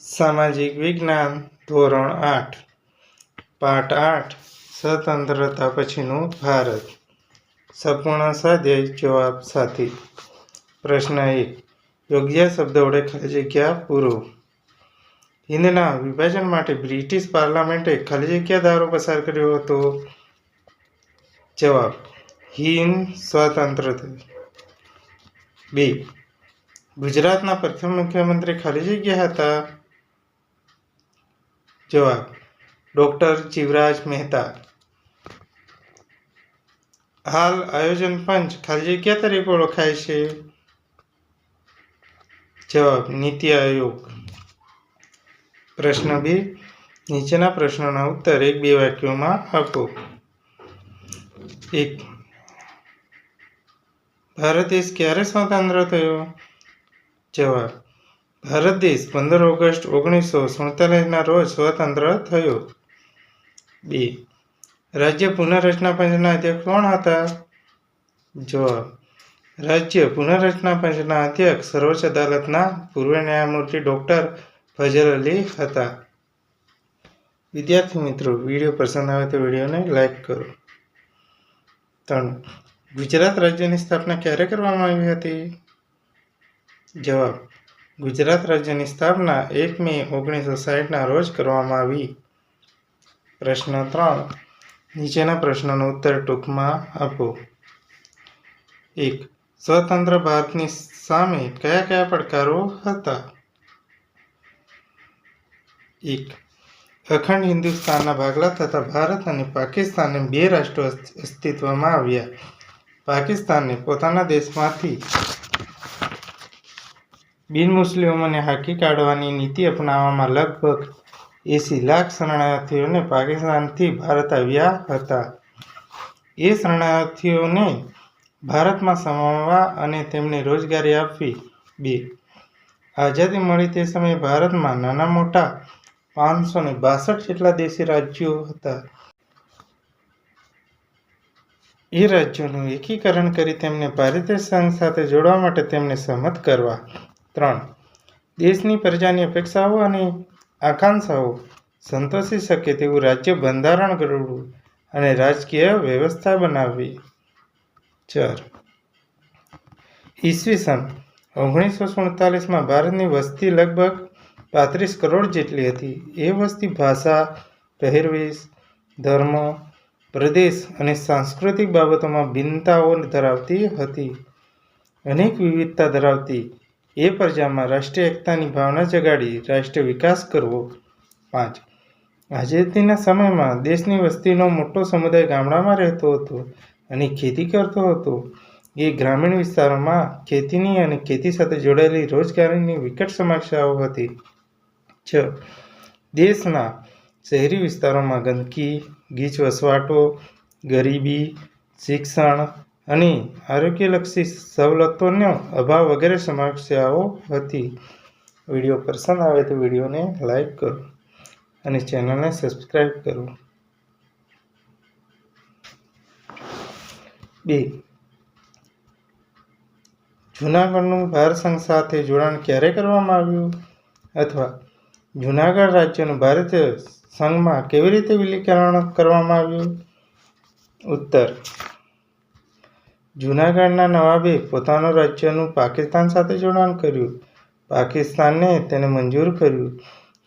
સામાજિક વિજ્ઞાન ધોરણ 8 પાઠ 8 સ્વતંત્રતા પછીનું ભારત સંપૂર્ણ સ્વાધ્યાય જવાબ સાથી પ્રશ્ન 1 યોગ્ય શબ્દ વડે ખાલી જગ્યા પૂરો હિંદના વિભાજન માટે બ્રિટિશ પાર્લામેન્ટે ખાલી જગ્યા ધારો પસાર કર્યો હતો જવાબ હિંદ સ્વતંત્ર થઈ 2 ગુજરાતના પ્રથમ મુખ્યમંત્રી ખાલી જગ્યા હતા જવાબ ડોક્ટર જીવરાજ મહેતા હાલ આયોજન પંચ ખાલી જગ્યા તરીકે ઓળખાય છે જવાબ નીતિ આયોગ પ્રશ્ન 2 નીચેના પ્રશ્નોના ઉત્તર 1-2 વાક્યોમાં આપો 1 ભારત દેશ ક્યારે સ્વતંત્ર થયો જવાબ ભારત દેશ 15 ઓગસ્ટ 1947ના રોજ સ્વતંત્ર થયો 2 રાજ્ય પુનઃરચના પંચના અધ્યક્ષ કોણ હતા જવાબ રાજ્ય પુનઃરચના પંચના અધ્યક્ષ સર્વોચ્ચ અદાલતના પૂર્વ ન્યાયમૂર્તિ ડોક્ટર ફજલ અલી હતા વિદ્યાર્થી મિત્રો વિડીયો પસંદ આવે તો વિડીયોને લાઈક કરો 3 ગુજરાત રાજ્યની સ્થાપના ક્યારે કરવામાં આવી હતી જવાબ ગુજરાત રાજ્યની સ્થાપના 1 મે 1960ના રોજ કરવામાં આવી પ્રશ્ન 3 નીચેના પ્રશ્નોનો ઉત્તર ટૂંકમાં આપો 1 સ્વતંત્ર ભારતની સામે કયા કયા પડકારો હતા 1 અખંડ હિન્દુસ્તાનના ભાગલા થતા ભારત અને પાકિસ્તાનને 2 રાષ્ટ્રો અસ્તિત્વમાં આવ્યા પાકિસ્તાનને પોતાના દેશમાંથી બિન મુસ્લિમોને હાંકી કાઢવાની નીતિ અપનાવવામાં લગભગ 80 લાખ શરણાર્થીઓને પાકિસ્તાનથી ભારત આવ્યા હતા એ શરણાર્થીઓને ભારતમાં સમાવવા અને તેમને રોજગારી આપવી 2 આઝાદી મળી તે સમયે ભારતમાં નાના મોટા 562 જેટલા દેશી રાજ્યો હતા એ રાજ્યોનું એકીકરણ કરી તેમને ભારતીય સંઘ સાથે જોડવા માટે તેમને સહમત કરવા 3 દેશની પ્રજાની અપેક્ષાઓ અને આકાંક્ષાઓ સંતોષી શકે તેવું રાજ્ય બંધારણ ઘડવું અને રાજકીય વ્યવસ્થા બનાવવી 4 ઈસવીસન 1947માં ભારતની વસ્તી લગભગ 35 કરોડ જેટલી હતી એ વસ્તી ભાષા પહેરવેશ ધર્મ પ્રદેશ અને સાંસ્કૃતિક બાબતોમાં ભિન્નતાઓ ધરાવતી હતી અનેક વિવિધતા ધરાવતી એ પ્રજામાં રાષ્ટ્રીય એકતાની ભાવના જગાડી રાષ્ટ્રીય વિકાસ કરવો 5 આઝાદીના સમયમાં દેશની વસ્તીનો મોટો સમુદાય ગામડામાં રહેતો હતો અને ખેતી કરતો હતો એ ગ્રામીણ વિસ્તારોમાં ખેતીની અને ખેતી સાથે જોડાયેલી રોજગારીની વિકટ સમસ્યાઓ હતી 6 દેશના શહેરી વિસ્તારોમાં ગંદકી ગીચ વસવાટો ગરીબી શિક્ષણ અને આરોગ્યલક્ષી સવલતોનો અભાવ વગેરે સમસ્યાઓ હતી વિડીયો પસંદ આવે તો વિડીયોને લાઈક કરો અને ચેનલને સબસ્ક્રાઈબ કરો 2 જૂનાગઢનું ભારત સંઘ સાથે જોડાણ ક્યારે કરવામાં આવ્યું અથવા જૂનાગઢ રાજ્યનું ભારતીય સંઘમાં કેવી રીતે વિલીનીકરણ કરવામાં આવ્યું ઉત્તર જૂનાગઢના નવાબે પોતાનું રાજ્યનું પાકિસ્તાન સાથે જોડાણ કર્યું પાકિસ્તાને તેને મંજૂર કર્યું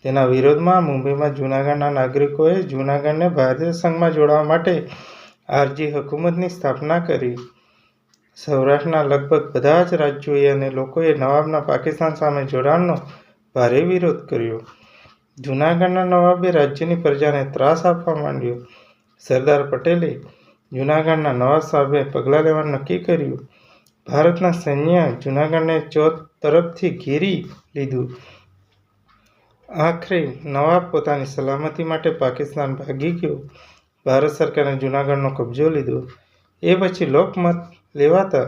તેના વિરોધમાં મુંબઈમાં જૂનાગઢના નાગરિકોએ જૂનાગઢને ભારતીય સંઘમાં જોડવા માટે આરજી હુકુમતની સ્થાપના કરી સૌરાષ્ટ્રના લગભગ બધા જ રાજ્યોએ અને લોકોએ નવાબના પાકિસ્તાન સામે જોડાણનો ભારે વિરોધ કર્યો જૂનાગઢના નવાબે રાજ્યની પ્રજાને ત્રાસ આપવા માંડ્યો સરદાર પટેલે જૂનાગઢના નવાબ સાહેબે પગલાં લેવાનું નક્કી કર્યું ભારતના સૈન્ય જૂનાગઢને ચોથ તરફથી ઘેરી લીધું આખરે નવાબ પોતાની સલામતી માટે પાકિસ્તાન ભાગી ગયો ભારત સરકારે જૂનાગઢનો કબજો લીધો એ પછી લોકમત લેવાતા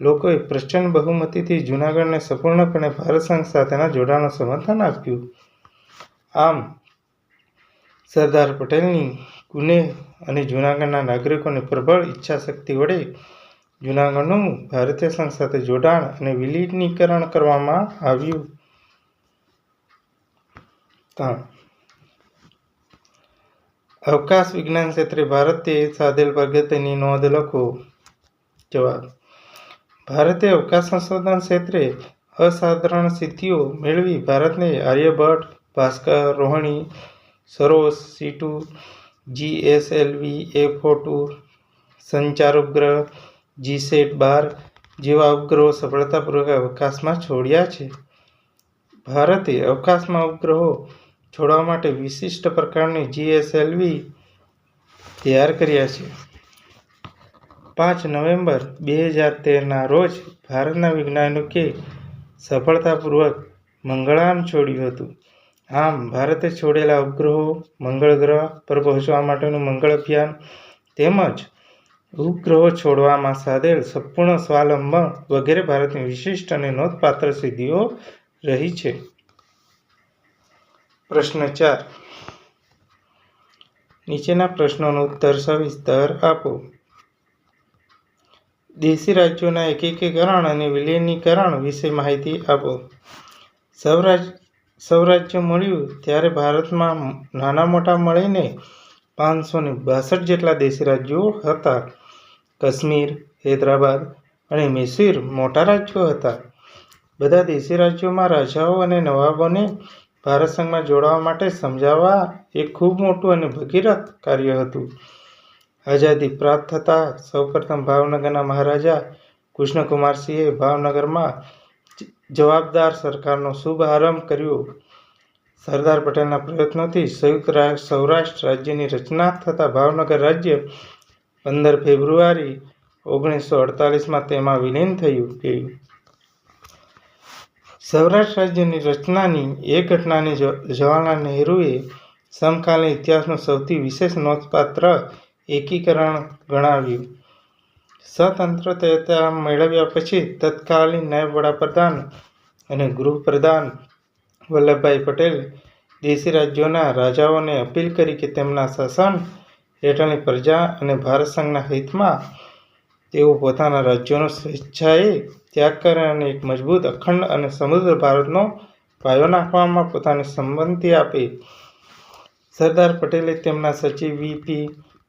લોકોએ પ્રચંડ બહુમતીથી જૂનાગઢને સંપૂર્ણપણે ભારત સંઘ સાથેના જોડાણનું સમર્થન આપ્યું આમ સરદાર પટેલની કુનેહ અને જૂનાગઢના નાગરિકોની પ્રબળ ઈચ્છાશક્તિ વડે જૂનાગઢનું ભારતીય સંઘ સાથે જોડાણ અને વિલીનીકરણ કરવામાં આવ્યું 3. અવકાશ વિજ્ઞાન ક્ષેત્રે ભારતે સાધેલ પ્રગતિની નોંધ લખો. જવાબ: ભારતે અવકાશ સંશોધન ક્ષેત્રે અસાધારણ સિદ્ધિઓ મેળવી ભારતને Aryabhata, Bhaskar, Rohini, SROSS, C2, GSLV-A42 સંચાર ઉપગ્રહ, GSAT-12 જેવા ઉપગ્રહો સફળતાપૂર્વક અવકાશમાં છોડ્યા છે. ભારતે અવકાશમાં ઉપગ્રહો છોડવા માટે વિશિષ્ટ પ્રકારની GSLV તૈયાર કર્યા છે. 5 નવેમ્બર 2013ના રોજ ભારતના વૈજ્ઞાનિકોએ સફળતાપૂર્વક મંગળયાન છોડ્યું હતું. આમ, ભારતે છોડેલા ઉપગ્રહો, મંગળ ગ્રહ પર પહોંચવા માટેનું મંગળ અભિયાન તેમજ ઉપગ્રહો છોડવામાં સાધેલ સંપૂર્ણ સ્વાવલંબન વગેરે ભારતની વિશિષ્ટ અને નોંધપાત્ર સિદ્ધિઓ રહી છે. પ્રશ્ન 4. નીચેના પ્રશ્નોનો ઉત્તર સવિસ્તર આપો. દેશી રાજ્યોના એકીકરણ અને વિલીનીકરણ વિશે માહિતી આપો. સ્વરાજ્ય મળ્યું ત્યારે ભારતમાં નાના મોટા મળીને 562 જેટલા દેશી રાજ્યો હતા. કાશ્મીર, હૈદરાબાદ અને મૈસૂર મોટા રાજ્યો હતા. બધા દેશી રાજ્યોમાં રાજાઓ અને નવાબોને ભારત સંઘમાં જોડાવા માટે સમજાવવા એક ખૂબ મોટું અને ભગીરથ કાર્ય હતું. આઝાદી પ્રાપ્ત થતાં સૌપ્રથમ ભાવનગરના મહારાજા કૃષ્ણકુમારસિંહે ભાવનગરમાં જવાબદાર સરકારનો શુભારંભ કર્યો. સરદાર પટેલના પ્રયત્નોથી સંયુક્ત સૌરાષ્ટ્ર રાજ્યની રચના થતાં ભાવનગર રાજ્ય 15 ફેબ્રુઆરી 1948માં તેમાં વિલીન થયું ગયું. સૌરાષ્ટ્ર રાજ્યની રચનાની એ ઘટનાને જવાહરલાલ નહેરુએ સમકાલીન ઇતિહાસનું સૌથી વિશેષ નોંધપાત્ર એકીકરણ ગણાવ્યું. સ્વતંત્રતા મેળવ્યા પછી તત્કાલીન નાયબ વડાપ્રધાન અને ગૃહપ્રધાન વલ્લભભાઈ પટેલે દેશી રાજ્યોના રાજાઓને અપીલ કરી કે તેમના શાસન હેઠળની પ્રજા અને ભારત સંઘના હિતમાં તેઓ પોતાના રાજ્યોનો સ્વેચ્છાએ ત્યાગ કરે અને એક મજબૂત, અખંડ અને સમૃદ્ધ ભારતનો પાયો નાખવામાં પોતાની સંમતિ આપે. સરદાર પટેલે તેમના સચિવ V.P.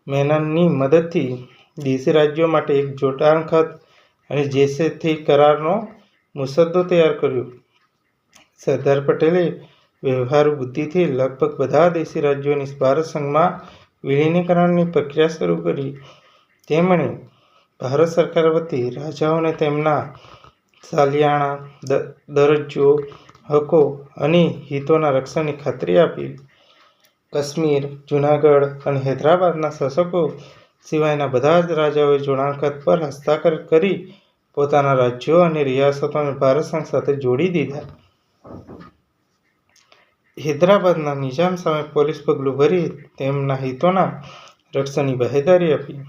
મેનનની મદદથી દેશી રાજ્યો માટે એક જોડાણખત અને જેસેથી કરારનો મુસદ્દો તૈયાર કર્યો. સરદાર પટેલે વ્યવહારુ બુદ્ધિથી લગભગ બધા દેશી રાજ્યોની ભારત સંઘમાં વિલીનીકરણની પ્રક્રિયા શરૂ કરી. તેમણે ભારત સરકાર વતી રાજાઓને તેમના સાલિયાણા દરજ્જો, હકો અને હિતોના રક્ષણની ખાતરી આપી. કાશ્મીર, જૂનાગઢ અને હૈદરાબાદના શાસકો સિવાયના બધા જ રાજાઓએ જોડાણખત પર હસ્તાક્ષર કરી પોતાના રાજ્યો અને રિયાસતોને ભારત સંઘ સાથે જોડી દીધા. હૈદરાબાદના નિઝામ સામે પોલીસ પગલું ભરી તેમના હિતોના રક્ષણની બાહેંધરી આપી.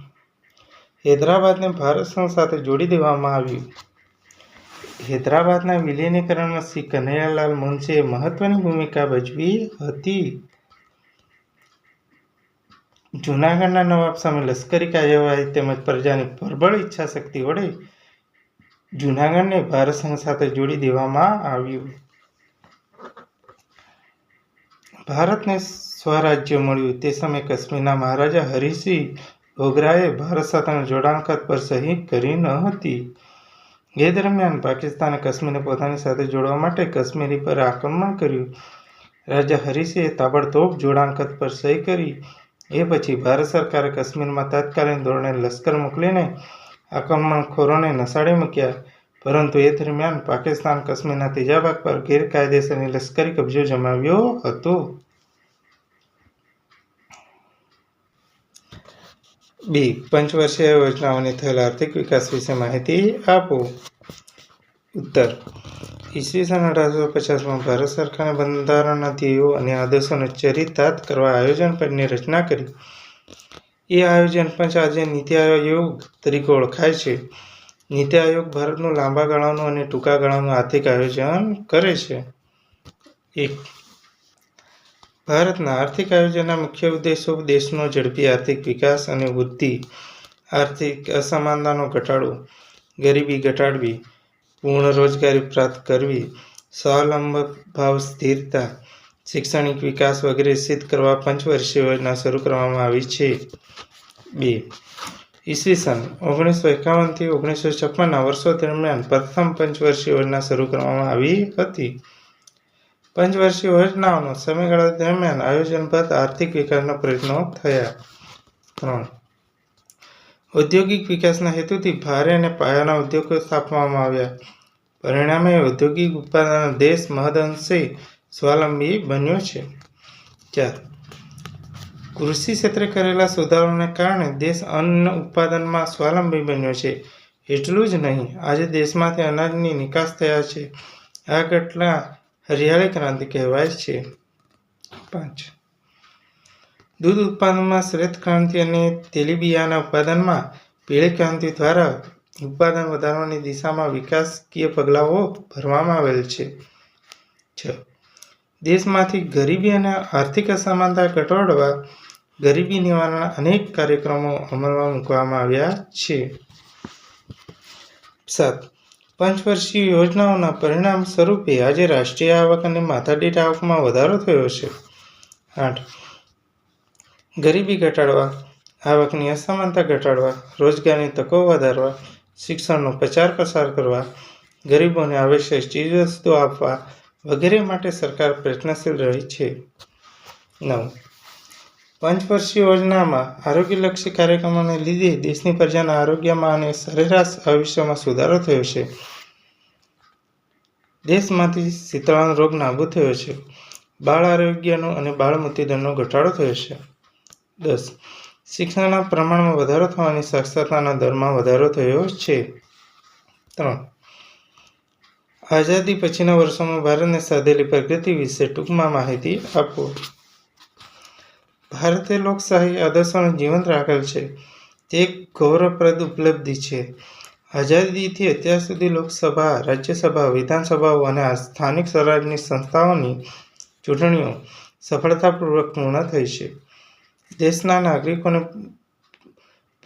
હૈદરાબાદને ભારત સંઘ સાથે જોડી દેવામાં આવ્યું. હૈદરાબાદના વિલીનીકરણમાં શ્રી કનૈયાલાલ મુનશીએ મહત્વની ભૂમિકા ભજવી હતી. જૂનાગઢના નવાબ સામે લશ્કરી કાર્યવાહી તેમજ પ્રજાની પ્રબળ ઈચ્છાશક્તિ વડે જૂનાગઢને ભારત સંઘ સાથે જોડી દેવામાં આવ્યું. ભારતને સ્વરાજ્ય મળ્યું તે સમયે કાશ્મીરના મહારાજા હરિસિંહ ભોગરાએ ભારત સાથેના જોડાણખત પર સહી કરી ન હતી. એ દરમિયાન પાકિસ્તાને કાશ્મીરને પોતાની સાથે જોડવા માટે કાશ્મીરી પર આક્રમણ કર્યું. રાજા હરિસિંહે તાબડતોબ જોડાણખત પર સહી કરી. એ પછી ભારત સરકારે કાશ્મીરમાં તાત્કાલિક ધોરણે લશ્કર મોકલીને આક્રમણખોરોને નસાડી મૂક્યા. પરંતુ એ દરમિયાન પાકિસ્તાન કાશ્મીરના ત્રીજા ભાગ પર ગેરકાયદેસરની લશ્કરી કબજો જમાવ્યો હતો. પંચવર્ષીય યોજનાઓની થયેલ આર્થિક વિકાસ વિશે માહિતી આપો. ઉત્તર: ઈસવીસન 1850માં ભારત સરકારે બંધારણના ધ્યેયો અને આદર્શોને ચરિતાર્થ કરવા આયોજન પંચની રચના કરી. એ આયોજન પંચ આજે નીતિ આયોગ તરીકે ઓળખાય છે. નીતિ આયોગ ભારતનું લાંબા ગાળાનું અને ટૂંકા ગાળાનું આર્થિક આયોજન કરે છે. 1. ભારતના આર્થિક આયોજનના મુખ્ય ઉદ્દેશો દેશનો ઝડપી આર્થિક વિકાસ અને વૃદ્ધિ, આર્થિક અસમાનતાનો ઘટાડો, ગરીબી ઘટાડવી, પૂર્ણ રોજગારી પ્રાપ્ત કરવી, સ્વાવલંબન ભાવ સ્થિરતા, શૈક્ષણિક વિકાસ વગેરે સિદ્ધ કરવા પંચવર્ષીય યોજના શરૂ કરવામાં આવી છે. 2. ઈસવીસન 1951 થી 1956ના વર્ષો દરમિયાન પ્રથમ પંચવર્ષીય યોજના શરૂ કરવામાં આવી હતી. પંચવર્ષીય યોજનાઓનો સમયગાળા દરમિયાન આયોજનબદ્ધ આર્થિક વિકાસના પ્રયત્નો થયા. 3. ઔદ્યોગિક વિકાસના હેતુથી ભારે અને પાયાના ઉદ્યોગો સ્થાપવામાં આવ્યા. પરિણામે ઔદ્યોગિક ઉત્પાદનનો દેશ મહદઅંશે સ્વાવલંબી બન્યો છે. 4. કૃષિ ક્ષેત્રે કરેલા સુધારાઓને કારણે દેશ અન્ન ઉત્પાદનમાં સ્વાવલંબી બન્યો છે. એટલું જ નહીં, આજે દેશમાંથી અનાજની નિકાસ થયા છે. આ ઘટના હરિયાળી ક્રાંતિ કહેવાય છે. 5. દૂધ ઉત્પાદનમાં શ્વેત ક્રાંતિ અને તેલીબિયાંના ઉત્પાદનમાં પીળી ક્રાંતિ દ્વારા ઉત્પાદન વધારવાની દિશામાં વિકાસકીય પગલાઓ ભરવામાં આવેલ છે. 6. દેશમાંથી ગરીબી અને આર્થિક અસમાનતા ઘટાડવા ગરીબી નિવારણના અનેક કાર્યક્રમો અમલમાં મૂકવામાં આવ્યા છે. 7. પંચવર્ષીય યોજનાઓના પરિણામ સ્વરૂપે આજે રાષ્ટ્રીય આવક અને માથાદીઠ આવકમાં વધારો થયો છે. 8. ગરીબી ઘટાડવા, આવકની અસમાનતા ઘટાડવા, રોજગારની તકો વધારવા, શિક્ષણનો પ્રચાર પ્રસાર કરવા, ગરીબોને આવશ્યક ચીજવસ્તુઓ આપવા વગેરે માટે સરકાર પ્રયત્નશીલ રહી છે. 9. પંચવર્ષીય યોજનામાં આરોગ્યલક્ષી કાર્યક્રમોને લીધે દેશની પ્રજાના આરોગ્યમાં અને સરેરાશ આયુષ્યમાં સુધારો થયો છે. દેશમાંથી શીતળાનો રોગ નાબૂદ થયો છે. બાળ આરોગ્યનો અને બાળ મૃત્યુદરનો ઘટાડો થયો છે. 10. શિક્ષણના પ્રમાણમાં વધારો થવાની સાક્ષરતાના દરમાં વધારો થયો છે. 3. આઝાદી પછીના વર્ષોમાં ભારતને સાધેલી પ્રગતિ વિશે ટૂંકમાં માહિતી આપો. ભારતે લોકશાહી આદર્શોને જીવંત રાખેલ છે. તે એક ગૌરવપ્રદ ઉપલબ્ધિ છે. આઝાદીથી અત્યાર સુધી લોકસભા, રાજ્યસભા, વિધાનસભાઓ અને સ્થાનિક સ્વરાજની સંસ્થાઓની ચૂંટણીઓ સફળતાપૂર્વક પૂર્ણ થઈ છે. દેશના નાગરિકોને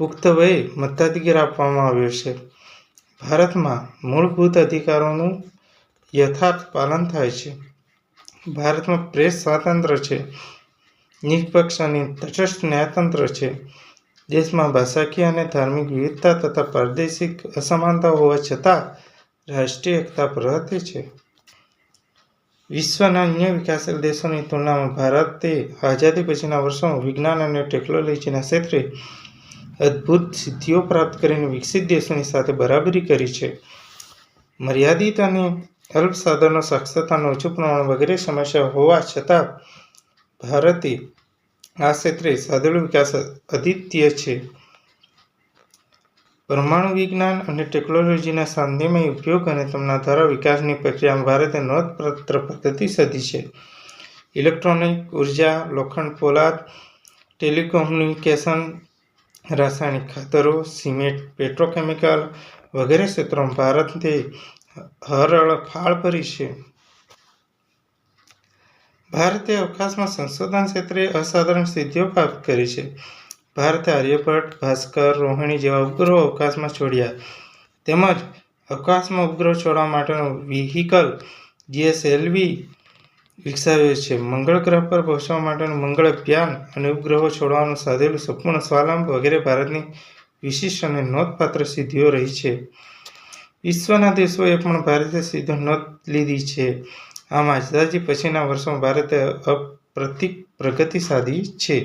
પુખ્ત વયે મતાધિકાર આપવામાં આવ્યો છે. ભારતમાં મૂળભૂત અધિકારોનું યથાર્થ પાલન થાય છે. ભારતમાં પ્રેસ સ્વાતંત્ર્ય છે. નિષ્પક્ષ અને તટસ્થ ન્યાયતંત્ર છે. દેશમાં ભાષાકીય અને ધાર્મિક વિવિધતા તથા પ્રાદેશિક અસમાનતા હોવા છતાં રાષ્ટ્રીય એકતા પ્રવર્તે છે. વિશ્વના અન્ય વિકાસશીલ દેશોની તુલનામાં ભારતે આઝાદી પછીના વર્ષોમાં વિજ્ઞાન અને ટેકનોલોજીના ક્ષેત્રે અદ્ભુત સિદ્ધિઓ પ્રાપ્ત કરીને વિકસિત દેશોની સાથે બરાબરી કરી છે. મર્યાદિત અને અલ્પ સાધનો, સાક્ષરતાનું ઓછું પ્રમાણ વગેરે સમસ્યાઓ હોવા છતાં ભારતે આ ક્ષેત્રે સાધેલો વિકાસ અદ્વિતીય છે. પરમાણુ વિજ્ઞાન અને ટેકનોલોજીના શાંતિમય ઉપયોગ અને તેમના દ્વારા વિકાસની પ્રક્રિયામાં ભારતે નોંધપાત્ર પ્રગતિ સાધી છે. ઇલેક્ટ્રોનિક, ઉર્જા, લોખંડ, પોલાદ, ટેલિકોમ્યુનિકેશન, રાસાયણિક ખાતરો, સિમેન્ટ, પેટ્રોકેમિકલ વગેરે ક્ષેત્રોમાં ભારતે હરણફાળ ભરી છે. ભારતે અવકાશમાં સંશોધન ક્ષેત્રે અસાધારણ સિદ્ધિઓ પ્રાપ્ત કરી છે. ભારતે આર્યભટ્ટ, ભાસ્કર, રોહિણી જેવા ઉપગ્રહો અવકાશમાં છોડ્યા તેમજ અવકાશમાં ઉપગ્રહ છોડવા માટેનો વ્હીકલ GSLV વિકસાવ્યો છે. મંગળ ગ્રહ પર પહોંચવા માટેનું મંગળ અભિયાન અને ઉપગ્રહો છોડવાનું સાધેલું સંપૂર્ણ સ્વાવલંબ વગેરે ભારતની વિશિષ્ટ અને નોંધપાત્ર સિદ્ધિઓ રહી છે. વિશ્વના દેશોએ પણ ભારતીય સિદ્ધિઓ નોંધ લીધી છે. આમ આઝાદી પછીના વર્ષોમાં ભારતે અપ્રતિમ પ્રગતિ સાધી છે.